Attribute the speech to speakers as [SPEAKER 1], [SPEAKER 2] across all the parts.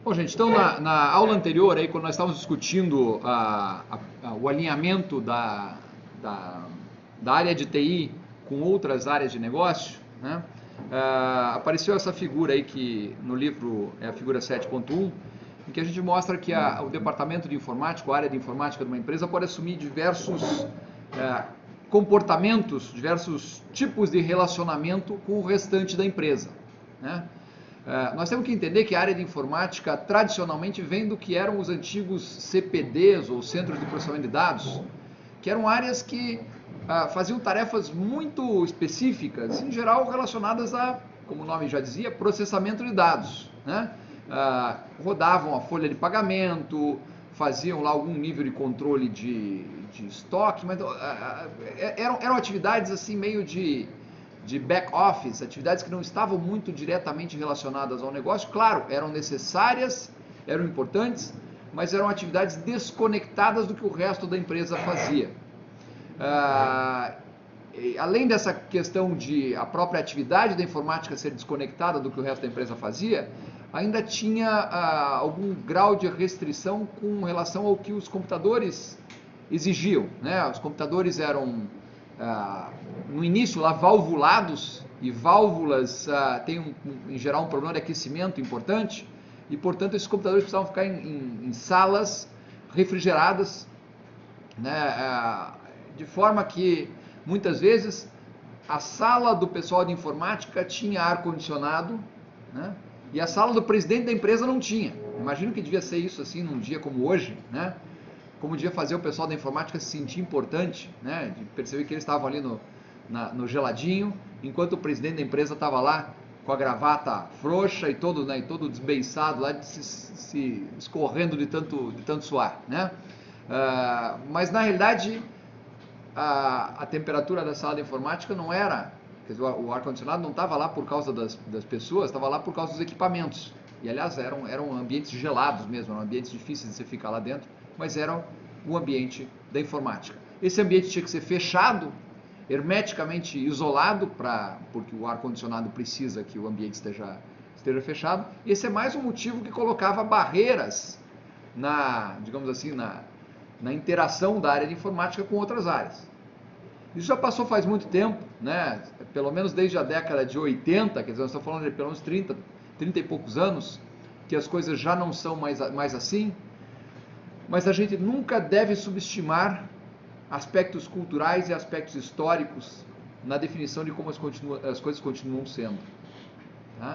[SPEAKER 1] Bom, gente, então na aula anterior, aí, quando nós estávamos discutindo o alinhamento da área de TI com outras áreas de negócio, né, apareceu essa figura aí que no livro é a figura 7.1, em que a gente mostra que o departamento de informática, a área de informática de uma empresa pode assumir diversos comportamentos, diversos tipos de relacionamento com o restante da empresa, né? Nós temos que entender que a área de informática tradicionalmente vem do que eram os antigos CPDs, ou Centros de Processamento de Dados, que eram áreas que faziam tarefas muito específicas, em geral relacionadas a, como o nome já dizia, processamento de dados, né? Rodavam a folha de pagamento, faziam lá algum nível de controle de estoque, mas eram atividades assim meio de back office, atividades que não estavam muito diretamente relacionadas ao negócio. Claro, eram necessárias, eram importantes, mas eram atividades desconectadas do que o resto da empresa fazia. Além dessa questão de a própria atividade da informática ser desconectada do que o resto da empresa fazia, ainda tinha algum grau de restrição com relação ao que os computadores exigiam, né? Os computadores eram no início lá valvulados, e válvulas têm em geral um problema de aquecimento importante, e portanto esses computadores precisavam ficar em salas refrigeradas, né? De forma que muitas vezes a sala do pessoal de informática tinha ar-condicionado, né? E a sala do presidente da empresa não tinha. Imagino que devia ser isso assim num dia como hoje, né? Como devia fazer o pessoal da informática se sentir importante, né? De perceber que eles estavam ali no geladinho, enquanto o presidente da empresa estava lá com a gravata frouxa e todo, né, todo desbeiçado lá, se escorrendo de tanto suar, né? Mas na realidade a temperatura da sala de informática não era, quer dizer, o ar-condicionado não estava lá por causa das pessoas, estava lá por causa dos equipamentos. E aliás eram ambientes gelados mesmo, eram ambientes difíceis de você ficar lá dentro, mas eram o ambiente da informática. Esse ambiente tinha que ser fechado, hermeticamente isolado, porque o ar-condicionado precisa que o ambiente esteja fechado. Esse é mais um motivo que colocava barreiras digamos assim, na interação da área de informática com outras áreas. Isso já passou faz muito tempo, né? Pelo menos desde a década de 80, quer dizer, nós estamos falando de pelo menos 30 e poucos anos, que as coisas já não são mais assim, mas a gente nunca deve subestimar aspectos culturais e aspectos históricos na definição de como as coisas continuam sendo. Tá?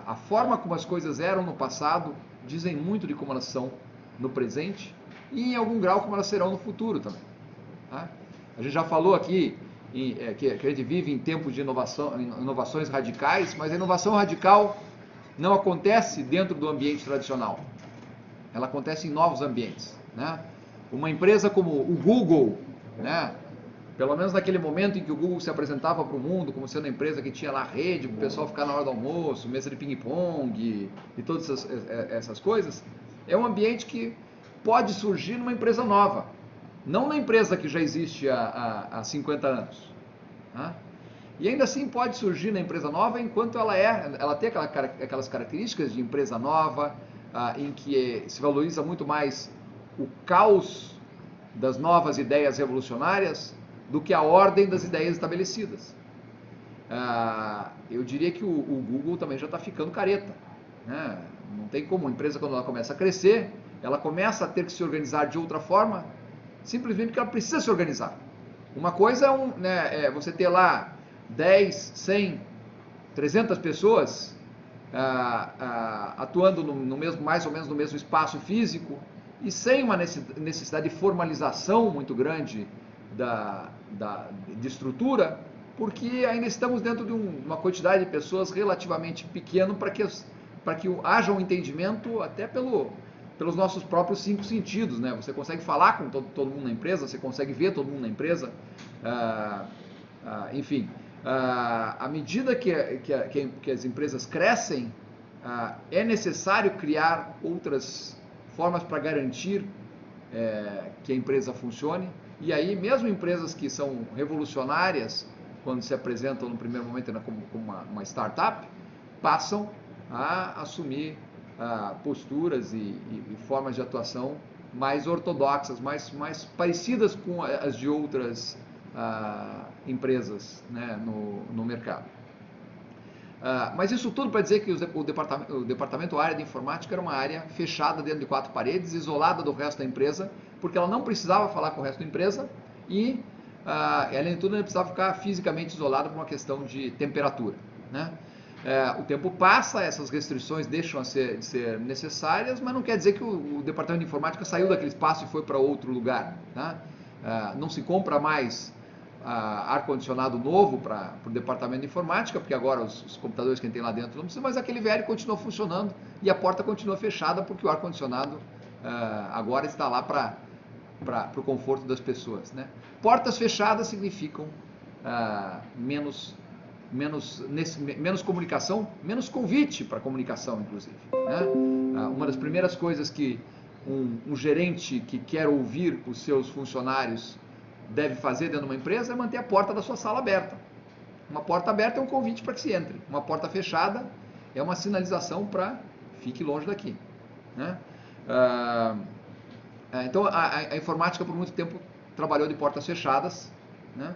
[SPEAKER 1] A forma como as coisas eram no passado dizem muito de como elas são no presente e em algum grau como elas serão no futuro também. Tá? A gente já falou aqui que a gente vive em tempos de inovações radicais, mas a inovação radical não acontece dentro do ambiente tradicional. Ela acontece em novos ambientes, né? Uma empresa como o Google, né? Pelo menos naquele momento em que o Google se apresentava para o mundo como sendo a empresa que tinha lá rede para o pessoal ficar na hora do almoço, mesa de ping-pong e todas essas coisas, é um ambiente que pode surgir numa empresa nova, não na empresa que já existe há 50 anos. Tá? E ainda assim pode surgir na empresa nova enquanto ela tem aquelas características de empresa nova, em que se valoriza muito mais o caos das novas ideias revolucionárias do que a ordem das ideias estabelecidas. Eu diria que o Google também já está ficando careta, né? Não tem como, a empresa quando ela começa a crescer, ela começa a ter que se organizar de outra forma, simplesmente porque ela precisa se organizar. Uma coisa é você ter lá 10, 100, 300 pessoas atuando mais ou menos no mesmo espaço físico e sem uma necessidade de formalização muito grande de estrutura, porque ainda estamos dentro de uma quantidade de pessoas relativamente pequena para que haja um entendimento até pelos nossos próprios 5 sentidos, né? Você consegue falar com todo mundo na empresa, você consegue ver todo mundo na empresa, enfim. À medida que as empresas crescem, é necessário criar outras formas para garantir que a empresa funcione. E aí, mesmo empresas que são revolucionárias, quando se apresentam no primeiro momento como uma startup, passam a assumir posturas e formas de atuação mais ortodoxas, mais parecidas com as de outras empresas, né, no mercado. Mas isso tudo para dizer que o departamento, a área de informática, era uma área fechada dentro de 4 paredes, isolada do resto da empresa, porque ela não precisava falar com o resto da empresa e, além de tudo, ela precisava ficar fisicamente isolada por uma questão de temperatura, né? O tempo passa, essas restrições deixam de ser necessárias, mas não quer dizer que o departamento de informática saiu daquele espaço e foi para outro lugar, tá? Não se compra mais ar-condicionado novo para o departamento de informática, porque agora os computadores que tem lá dentro não precisam, mas aquele velho continua funcionando e a porta continua fechada porque o ar-condicionado agora está lá para o conforto das pessoas, né? Portas fechadas significam menos comunicação, menos convite para comunicação, inclusive, né? Uma das primeiras coisas que um gerente que quer ouvir os seus funcionários deve fazer dentro de uma empresa é manter a porta da sua sala aberta. Uma porta aberta é um convite para que se entre. Uma porta fechada é uma sinalização para fique longe daqui, né? Então a informática por muito tempo trabalhou de portas fechadas, né?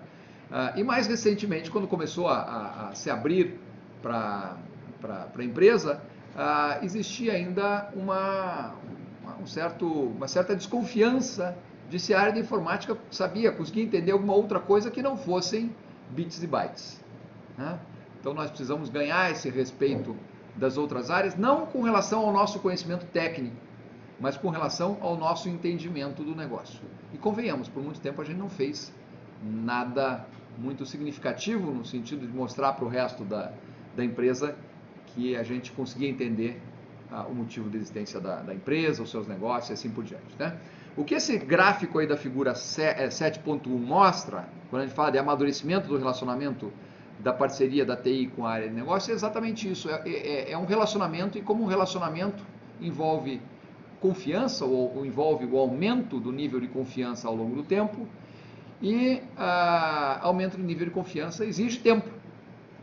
[SPEAKER 1] E mais recentemente, quando começou a se abrir para a empresa, existia ainda uma certa desconfiança de se a área de informática conseguia entender alguma outra coisa que não fossem bits e bytes, né? Então nós precisamos ganhar esse respeito das outras áreas, não com relação ao nosso conhecimento técnico, mas com relação ao nosso entendimento do negócio. E convenhamos, por muito tempo a gente não fez nada muito significativo no sentido de mostrar para o resto da empresa que a gente conseguia entender o motivo da existência da empresa, os seus negócios e assim por diante, né? O que esse gráfico aí da figura 7.1 mostra, quando a gente fala de amadurecimento do relacionamento da parceria da TI com a área de negócio, é exatamente isso. É um relacionamento, e como um relacionamento envolve confiança, ou envolve o aumento do nível de confiança ao longo do tempo, e aumento do nível de confiança exige tempo,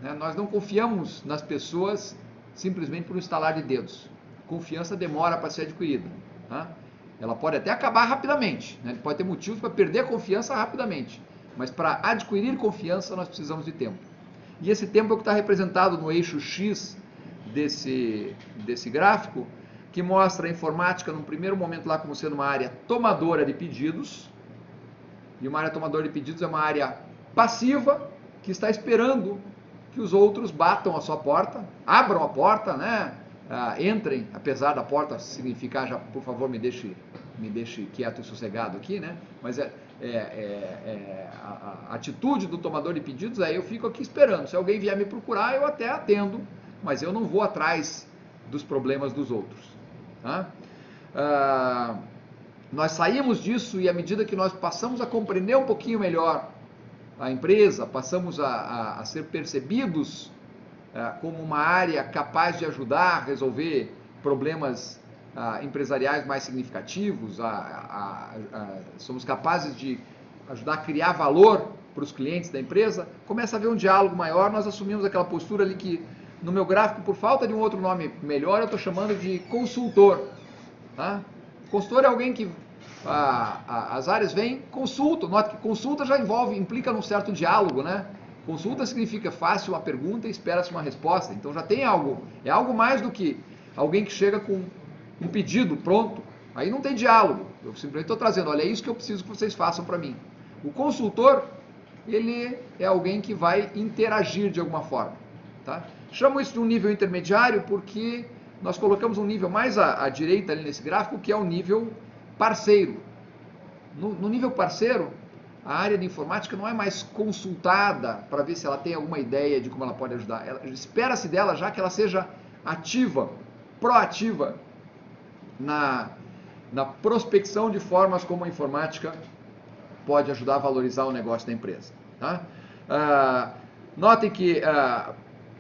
[SPEAKER 1] né? Nós não confiamos nas pessoas simplesmente por um estalar de dedos. Confiança demora para ser adquirida, tá? Ela pode até acabar rapidamente, né? Pode ter motivos para perder a confiança rapidamente, mas para adquirir confiança nós precisamos de tempo. E esse tempo é o que está representado no eixo X desse gráfico, que mostra a informática num primeiro momento lá como sendo uma área tomadora de pedidos. E uma área tomadora de pedidos é uma área passiva que está esperando que os outros batam a sua porta, abram a porta, né? Entrem, apesar da porta significar já, por favor, me deixe quieto e sossegado aqui, né? Mas a atitude do tomador de pedidos eu fico aqui esperando. Se alguém vier me procurar, eu até atendo, mas eu não vou atrás dos problemas dos outros, tá? Nós saímos disso, e à medida que nós passamos a compreender um pouquinho melhor a empresa, passamos a ser percebidos como uma área capaz de ajudar a resolver problemas empresariais mais significativos, somos capazes de ajudar a criar valor para os clientes da empresa, começa a haver um diálogo maior. Nós assumimos aquela postura ali que, no meu gráfico, por falta de um outro nome melhor, eu estou chamando de consultor, tá? Consultor é alguém que as áreas vêm, consultam. Note que consulta já implica num certo diálogo, né? Consulta significa faz uma pergunta e espera-se uma resposta. Então já tem algo, é algo mais do que alguém que chega com um pedido pronto. Aí não tem diálogo. Eu simplesmente estou trazendo, olha, é isso que eu preciso que vocês façam para mim. O consultor, ele é alguém que vai interagir de alguma forma, tá? Chamo isso de um nível intermediário porque nós colocamos um nível mais à direita ali nesse gráfico, que é o nível parceiro. No nível parceiro, a área de informática não é mais consultada para ver se ela tem alguma ideia de como ela pode ajudar. Espera-se dela já que ela seja ativa, proativa na prospecção de formas como a informática pode ajudar a valorizar o negócio da empresa, tá? Notem que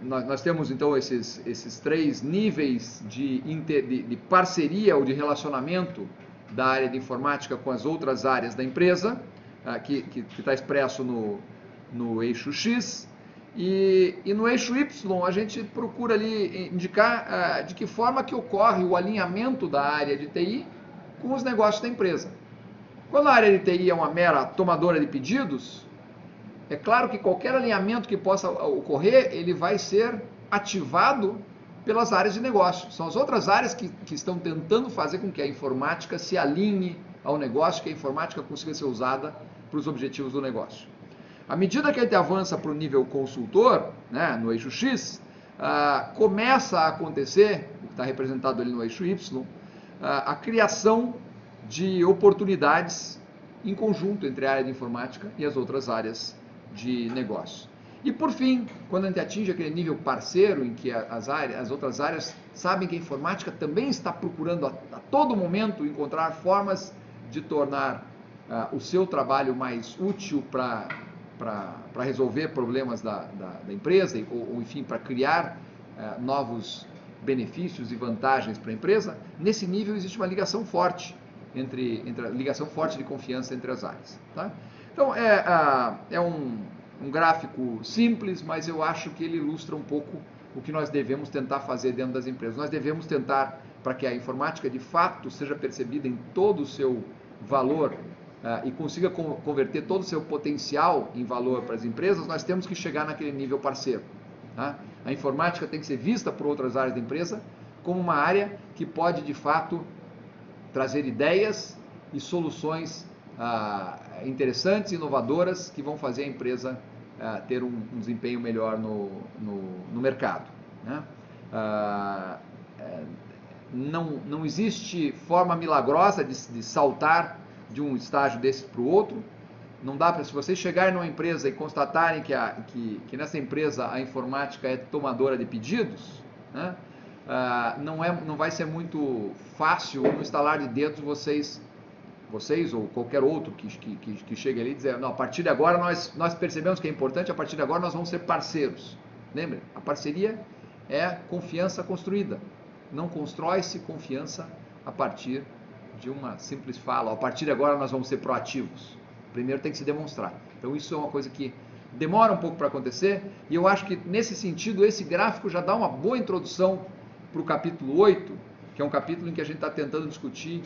[SPEAKER 1] nós temos então esses 3 níveis de parceria ou de relacionamento da área de informática com as outras áreas da empresa, que está expresso no eixo X. E no eixo Y a gente procura ali indicar de que forma que ocorre o alinhamento da área de TI com os negócios da empresa. Quando a área de TI é uma mera tomadora de pedidos, é claro que qualquer alinhamento que possa ocorrer, ele vai ser ativado pelas áreas de negócio. São as outras áreas que estão tentando fazer com que a informática se alinhe ao negócio, que a informática consiga ser usada para os objetivos do negócio. À medida que a gente avança para o nível consultor, né, no eixo X, começa a acontecer, o que está representado ali no eixo Y, a criação de oportunidades em conjunto entre a área de informática e as outras áreas de negócio. E por fim, quando a gente atinge aquele nível parceiro em que as outras áreas sabem que a informática também está procurando a todo momento encontrar formas de tornar o seu trabalho mais útil para resolver problemas da empresa, ou enfim, para criar novos benefícios e vantagens para a empresa, nesse nível existe uma ligação forte ligação forte de confiança entre as áreas. Tá? Então é um gráfico simples, mas eu acho que ele ilustra um pouco o que nós devemos tentar fazer dentro das empresas. Nós devemos tentar, para que a informática de fato seja percebida em todo o seu valor e consiga converter todo o seu potencial em valor para as empresas, nós temos que chegar naquele nível parceiro. Tá? A informática tem que ser vista por outras áreas da empresa como uma área que pode de fato trazer ideias e soluções interessantes, inovadoras, que vão fazer a empresa ter um desempenho melhor no mercado. Né? Não existe forma milagrosa de saltar de um estágio desse para o outro. Não dá para, se vocês chegarem numa empresa e constatarem que nessa empresa a informática é tomadora de pedidos, né? Não vai ser muito fácil, no estalar de dedos, vocês ou qualquer outro que chegue ali e dizer, não, a partir de agora nós percebemos que é importante, a partir de agora nós vamos ser parceiros. Lembre, a parceria é confiança construída. Não constrói-se confiança a partir de uma simples fala, a partir de agora nós vamos ser proativos. Primeiro tem que se demonstrar. Então isso é uma coisa que demora um pouco para acontecer, e eu acho que nesse sentido esse gráfico já dá uma boa introdução para o capítulo 8, que é um capítulo em que a gente está tentando discutir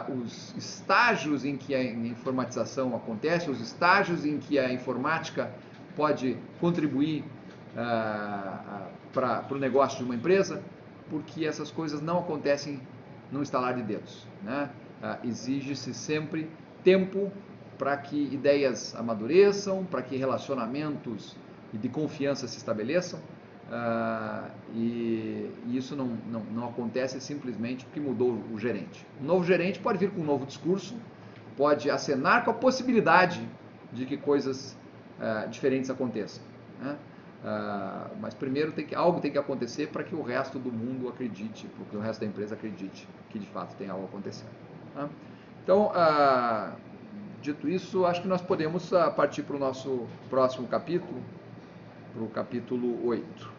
[SPEAKER 1] os estágios em que a informatização acontece, os estágios em que a informática pode contribuir para o negócio de uma empresa, porque essas coisas não acontecem num estalar de dedos. Né? Exige-se sempre tempo para que ideias amadureçam, para que relacionamentos de confiança se estabeleçam, e isso não acontece simplesmente porque mudou o gerente. O novo gerente pode vir com um novo discurso, pode acenar com a possibilidade de que coisas diferentes aconteçam. Né? Mas primeiro algo tem que acontecer para que o resto do mundo acredite, para que o resto da empresa acredite que de fato tem algo acontecendo. Tá? Então, dito isso, acho que nós podemos partir para o nosso próximo capítulo, para o capítulo 8.